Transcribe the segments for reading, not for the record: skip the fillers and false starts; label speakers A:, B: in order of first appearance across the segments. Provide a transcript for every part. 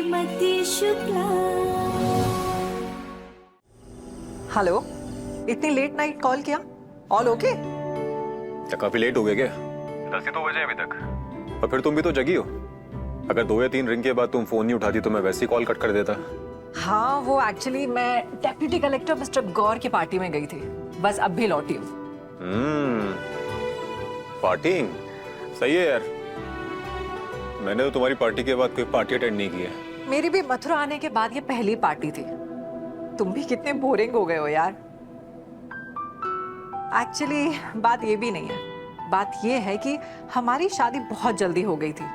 A: Shrimati Shukla.
B: Hello, इतनी late night call किया? All okay?
C: तो काफी लेट हो गया क्या? 10 ही तो बजे अभी तक। और फिर तुम भी तो जगी हो। अगर 2 या 3 रिंग के बाद तुम फोन नहीं उठाती तो मैं वैसे ही कॉल कट कर देता।
B: हाँ, वो एक्चुअली मैं डेप्यूटी कलेक्टर मिस्टर गौर की पार्टी में गई थी, बस अब भी लौटी हूँ।
C: पार्टी सही है यार। मैंने तो तुम्हारी पार्टी के बाद कोई पार्टी अटेंड नहीं की है।
B: मेरी भी मथुरा आने के बाद ये पहली पार्टी थी। तुम भी कितने बोरिंग हो गए हो यार। एक्चुअली बात ये भी नहीं है, बात ये है कि हमारी शादी बहुत जल्दी हो गई थी।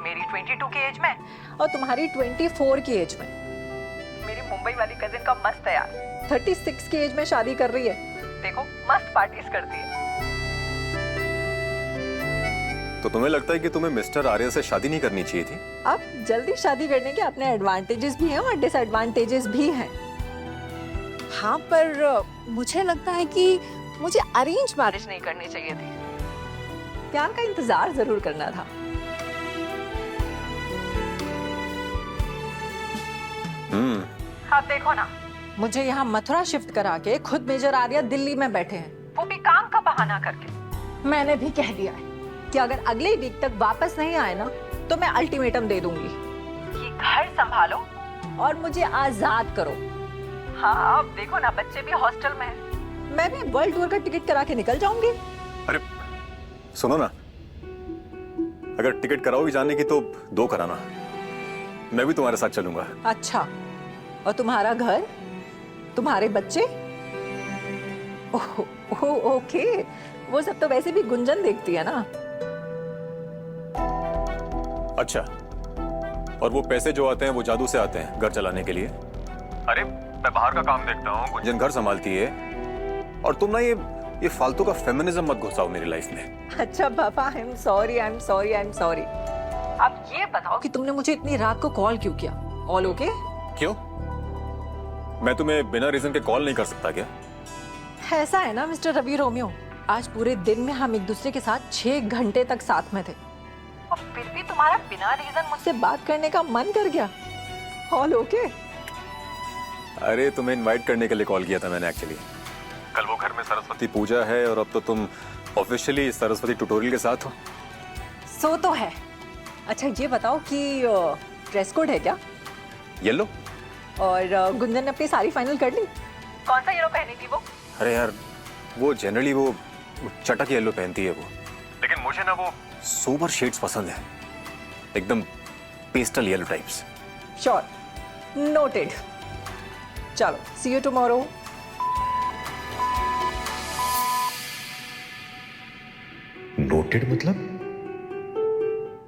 B: मेरी 22 की एज में और तुम्हारी 24 की एज में। मेरी मुंबई वाली कजिन का मस्त है यार, 36 की एज में शादी कर रही है। देखो मस्त पार्टीज करती है।
C: तो तुम्हें लगता है कि तुम्हें मिस्टर आर्य से शादी नहीं करनी चाहिए थी?
B: अब जल्दी शादी करने के अपने एडवांटेजेस भी हैं और डिसएडवांटेजेस भी हैं। हाँ, पर मुझे लगता है कि मुझे अरेंज मैरिज नहीं करनी चाहिए थी। प्यार का इंतजार जरूर करना था। हाँ देखो ना, मुझे यहाँ मथुरा शिफ्ट करा के खुद मेजर आर्या दिल्ली में बैठे हैं, वो भी काम का बहाना करके। मैंने भी कह दिया है कि अगर अगले वीक तक वापस नहीं आए ना तो मैं अल्टीमेटम दे दूंगी कि घर संभालो और मुझे आजाद करो। हाँ, अब देखो ना, बच्चे भी हॉस्टल में हैं। मैं भी वर्ल्ड टूर का टिकट करा के निकल जाऊंगी।
C: अरे सुनो ना, अगर टिकट कराओगी जाने की तो 2 कराना, मैं भी तुम्हारे साथ चलूंगा।
B: अच्छा, और तुम्हारा घर, तुम्हारे बच्चे? ओके, वो सब तो वैसे भी गुंजन देखती है ना।
C: अच्छा, और वो पैसे जो आते हैं वो जादू से आते हैं घर चलाने के लिए? अरे मैं बाहर का काम देखता हूँ, गुंजन घर संभालती है। और तुम ना ये फालतू का फेमिनिज्म मत घुसाओ मेरी लाइफ में।
B: अच्छा पापा, आई एम सॉरी। अब ये बताओ कि तुमने मुझे इतनी रात को कॉल क्यों किया? All okay?
C: क्यों? मैं तुम्हें बिना रीजन के कॉल नहीं कर सकता क्या?
B: ऐसा है ना मिस्टर रवि रोमियो, आज पूरे दिन में हम एक दूसरे के साथ 6 घंटे तक साथ में थे और फिर भी तुम्हारा बिना रीजन मुझसे बात करने का मन कर गया। All okay?
C: अरे तुम्हें इनवाइट करने के लिए कॉल किया था मैंने एक्चुअली। कल वो घर में सरस्वती पूजा है और अब तो तुम ऑफिशियली सरस्वती ट्यूटोरियल के साथ हो।
B: सो तो है। अच्छा ये बताओ कि ड्रेस कोड है क्या?
C: येलो।
B: और गुंजन ने अपनी सारी फाइनल कर ली? कौन सा येलो पहनी थी वो?
C: अरे यार, वो जनरली वो चटक येलो पहनती है वो, लेकिन मुझे ना वो सोबर शेड्स पसंद है, एकदम pastel yellow types.
B: Sure, noted. चलो, सी यू टुमारो।
D: नोटेड मतलब?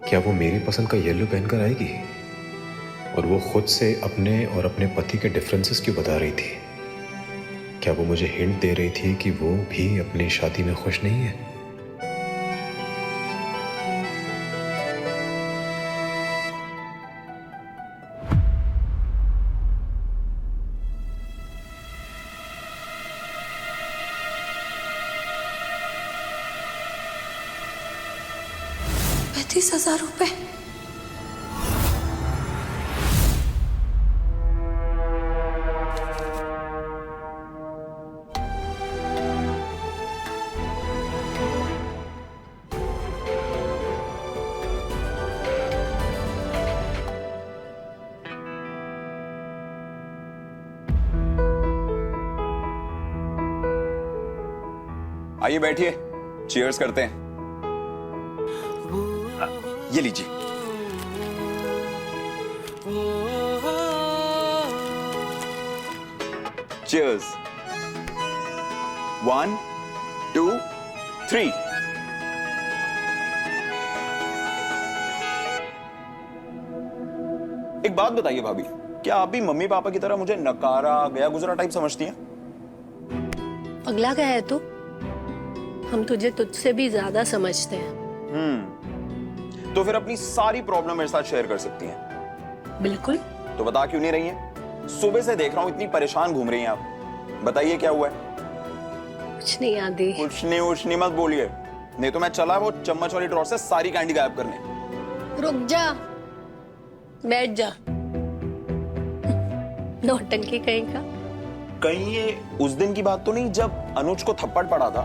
D: क्या वो मेरी पसंद का येलो पहनकर आएगी? और वो खुद से अपने और अपने पति के डिफरेंसेस क्यों बता रही थी? क्या वो मुझे हिंट दे रही थी कि वो भी अपनी शादी में खुश नहीं है?
A: ₹35,000।
E: आइए बैठिए, चीयर्स करते हैं। ये लीजिए। चीयर्स। 1 2 3। एक बात बताइए भाभी, क्या आप भी मम्मी पापा की तरह मुझे नकारा गया गुजरा टाइप समझती हैं?
F: पगला गया है तू? हम तुझे तुझसे भी ज्यादा समझते हैं।
E: तो फिर अपनी सारी प्रॉब्लम मेरे साथ शेयर कर सकती हैं।
F: बिल्कुल।
E: तो बता क्यों नहीं रही हैं? सुबह से देख रहा हूं इतनी परेशान घूम रही हैं आप। बताइए क्या हुआ है?
F: कुछ नहीं आदि।
E: कुछ नहीं मत बोलिए, नहीं तो मैं चला वो चम्मच वाली ड्रॉर से सारी कैंडी गायब करने।
F: रुक जा, बैठ जा। नौटंकी कहीं का।
E: कहीं ये उस दिन की बात तो नहीं जब अनुज को थप्पड़ पड़ा था?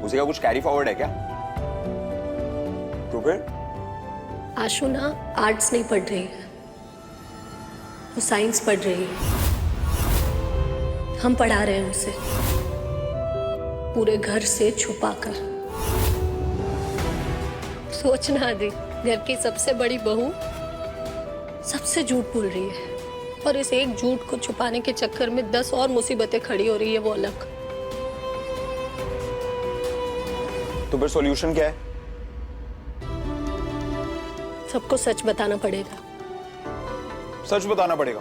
E: उसी का कुछ कैरी फॉरवर्ड है क्या? तो फिर
F: आशु ना आर्ट्स नहीं पढ़ रही है, वो साइंस पढ़ रही है। हम पढ़ा रहे हैं उसे पूरे घर से छुपाकर। सोचना आदि, घर की सबसे बड़ी बहू सबसे झूठ बोल रही है और इस एक झूठ को छुपाने के चक्कर में 10 और मुसीबतें खड़ी हो रही है, वो अलग।
E: तो फिर सॉल्यूशन क्या है?
F: सबको सच बताना पड़ेगा।
E: सच बताना पड़ेगा?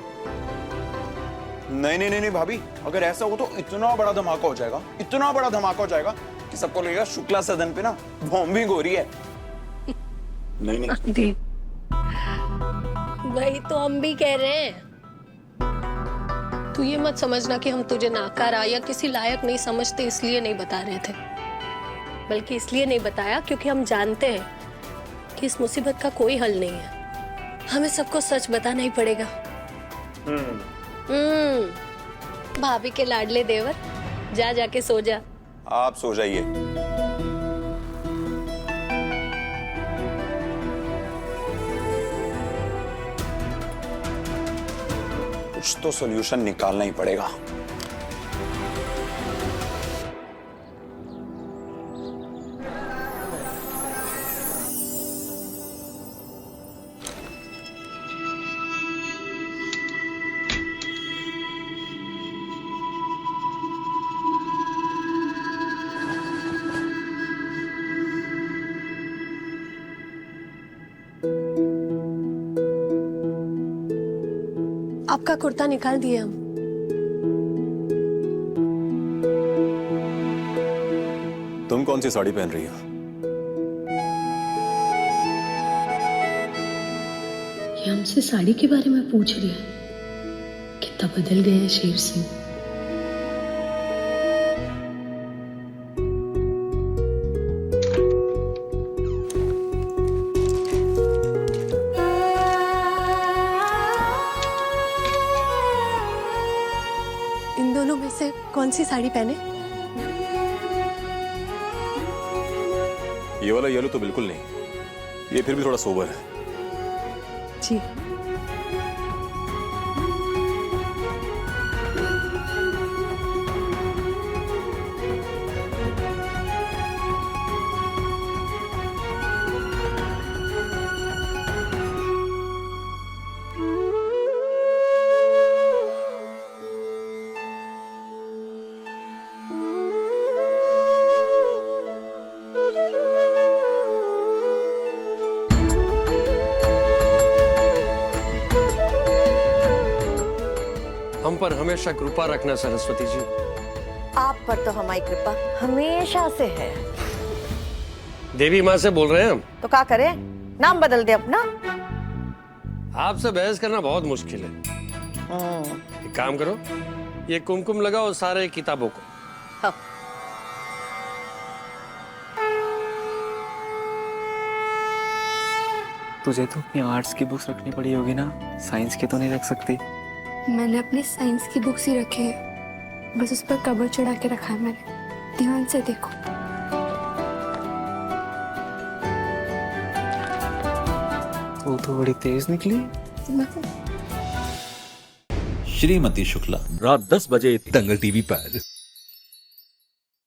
E: नहीं नहीं नहीं नहीं भाभी, अगर ऐसा हो तो इतना बड़ा धमाका हो जाएगा, इतना बड़ा धमाका हो जाएगा कि सबको लगेगा शुक्ला सदन पे ना बॉम्बिंग हो रही है। नहीं नहीं
F: दी, वही तो हम भी कह रहे हैं। तू ये मत समझना कि हम तुझे नाकारा या किसी लायक नहीं समझते इसलिए नहीं बता रहे थे, बल्कि इसलिए नहीं बताया क्योंकि हम जानते हैं कि इस मुसीबत का कोई हल नहीं है। हमें सबको सच बताना ही पड़ेगा। भाभी के लाडले देवर, जा जाके सो जा।
E: आप सो जाइए। कुछ तो सॉल्यूशन निकालना ही पड़ेगा।
F: आपका कुर्ता निकाल दिए हम।
C: तुम कौन सी साड़ी पहन रही हो?
F: ये हमसे साड़ी के बारे में पूछ रही है। कितना बदल गए हैं शेर सिंह। इन दोनों में से कौन सी साड़ी पहने?
C: ये वाला येलो तो बिल्कुल नहीं, ये फिर भी थोड़ा सोबर है।
F: जी।
G: हम पर हमेशा कृपा रखना सरस्वती जी।
H: आप पर तो हमारी कृपा हमेशा से है।
G: देवी माँ से बोल रहे हैं हम।
H: तो क्या करें, नाम बदल दे अपना।
G: आपसे बहस करना बहुत मुश्किल है। एक काम करो, ये कुमकुम लगाओ सारे किताबों को।
H: हाँ।
I: तुझे तो अपनी आर्ट्स की बुक्स रखनी पड़ी होगी ना, साइंस की तो नहीं रख सकती।
A: मैंने अपनी साइंस की बुक्स ही रखी है, बस उस पर कवर चढ़ा के रखा है मैंने। ध्यान से देखो।
I: वो तो बड़ी तेज निकली।
J: श्रीमती शुक्ला रात 10 बजे दंगल टीवी पर।